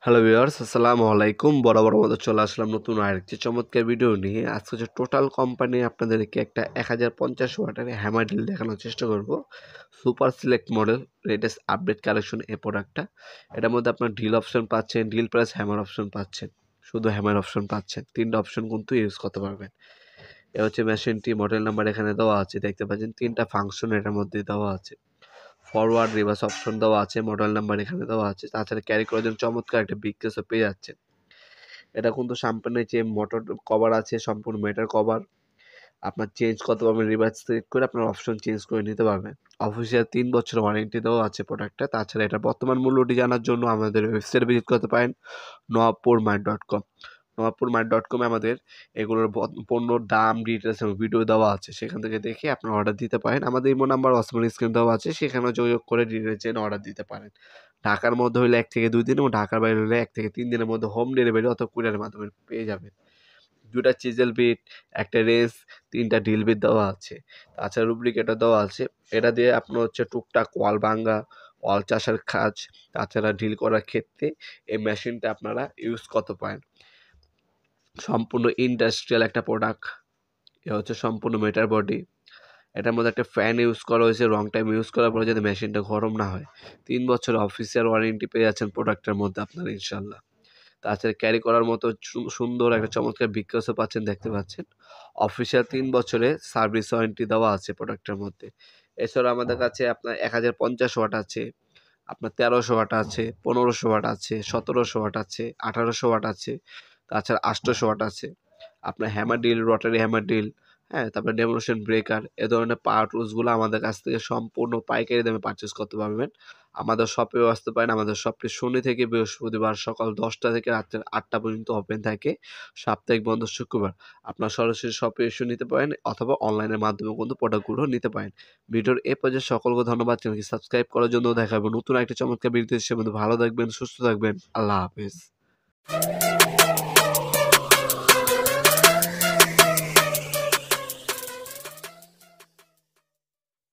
Hello viewers, আসসালামু আলাইকুম। বরাবর মতো চলে আসলাম নতুন আরেকটি চমৎকার ভিডিও নিয়ে। আজকে হচ্ছে টোটাল কোম্পানি আপনাদেরকে একটা 1050 ওয়াটের হ্যামার ড্রিল দেখানোর চেষ্টা করব। Super select model latest update collection এই প্রোডাক্টটা। এটার মধ্যে আপনার ড্রিল অপশন পাচ্ছেন, ড্রিল প্লাস হ্যামার অপশন পাচ্ছেন, শুধু হ্যামার অপশন পাচ্ছেন। 3টা অপশন কিন্তু ইউজ করতে পারবেন। এ হচ্ছে মেশিনটি, মডেল নাম্বার এখানে দেওয়া আছে, দেখতে পাচ্ছেন 3টা ফাংশন এটার মধ্যে দেওয়া আছে। ফরওয়ার্ড রিভার্স অপশন দেওয়া আছে, মডেল নাম্বার এখানে দেওয়া আছে। তাছাড়া ক্যারি করার জন্য চমৎকার একটা বিগ কেসও পেয়ে যাচ্ছেন। এটা কিন্তু সামনের যে মোটর কভার আছে সম্পূর্ণ মেটাল কভার, আপনার চেঞ্জ করতে পারবেন, রিভার্স সিলেক্ট করে আপনার অপশন চেঞ্জ করে নিতে পারবেন। অফিসিয়াল 3 বছর ওয়ারেন্টি দেওয়া আছে প্রোডাক্টটা। তাছাড়া এটা বর্তমান মূল্যটি জানার জন্য আমাদের ওয়েবসাইট ভিজিট করতে পারেন নওয়াবপুরমার্ট.com। নওয়াবপুরমার্ট.com-এ আমাদের এগুলোর পণ্যর দাম, ডিটেলস এবং ভিডিও দেওয়া আছে। সেখান থেকে দেখে আপনারা অর্ডার দিতে পারেন। আমাদের ইমো নাম্বার অসমন স্ক্রিন দেওয়া আছে, সেখানেও যোগাযোগ করে ডিটেলস জেনে অর্ডার দিতে পারেন। ঢাকার মধ্যে হলে 1 থেকে 2 দিন এবং ঢাকার বাইরে হলে 1 থেকে 3 দিনের মধ্যে হোম ডেলিভারি অথবা কুরিয়ারের মাধ্যমে পেয়ে যাবেন। 2টা চিজেল বিট, একটা রেস, 3টা ড্রিল বিট দেওয়া আছে। তাছাড়া রুব্রিকেটর দেওয়া আছে। এটা দিয়ে আপনার হচ্ছে টুকটাক ওয়াল ভাঙা, ওয়াল চাষার কাজ, তাছাড়া ড্রিল করার ক্ষেত্রে এই মেশিনটা আপনারা ইউজ করতে পারেন। সম্পূর্ণ ইন্ডাস্ট্রিয়াল একটা প্রোডাক্ট। এ হচ্ছে সম্পূর্ণ মেটার বডি। এটার মধ্যে একটা ফ্যান ইউজ করা হয়েছে, লং টাইম ইউজ করার পরে যাতে মেশিনটা গরম না হয়। 3 বছর অফিসিয়াল ওয়ারেন্টি পেয়ে যাচ্ছেন প্রোডাক্টের মধ্যে আপনারা ইনশাল্লাহ। তাছাড়া ক্যারি করার মতো সুন্দর একটা চমৎকার বিকাশও পাচ্ছেন, দেখতে পাচ্ছেন। অফিসিয়াল 3 বছরের সার্ভিস ওয়ারেন্টি দেওয়া আছে প্রোডাক্টের মধ্যে। এছাড়া আমাদের কাছে আপনার 1050 ওয়াট আছে, আপনার 1300 ওয়াট আছে, 1500 ওয়াট আছে, 1700 ওয়াট আছে, 1800 ওয়াট আছে, তাছাড়া 800 ওয়াট আছে। আপনার hammer drill, Rotary hammer drill, হ্যাঁ, তারপরে ডেমোনেশন ব্রেকার, এ ধরনের পাওয়ার টুলসগুলো আমাদের কাছ থেকে সম্পূর্ণ পাইকারি দামে পারচেস করতে পারবেন। আমাদের শপেও আসতে পারেন। আমাদের শপটি শনি থেকে বৃহস্পতিবার সকাল 10টা থেকে রাত্রের 8টা পর্যন্ত ওপেন থাকে, সাপ্তাহিক বন্ধ শুক্রবার। আপনার সরাসরি শপে এসে নিতে পারেন অথবা অনলাইনের মাধ্যমে কিন্তু প্রোডাক্টগুলো নিতে পারেন। ভিডিওর এ পর্যায়ে সকলকে ধন্যবাদ। চ্যানেলটি সাবস্ক্রাইব করার জন্য দেখা হবে নতুন একটা চমৎকার ভিডিও। সে মধ্যে ভালো থাকবেন, সুস্থ থাকবেন। আল্লাহ হাফেজ।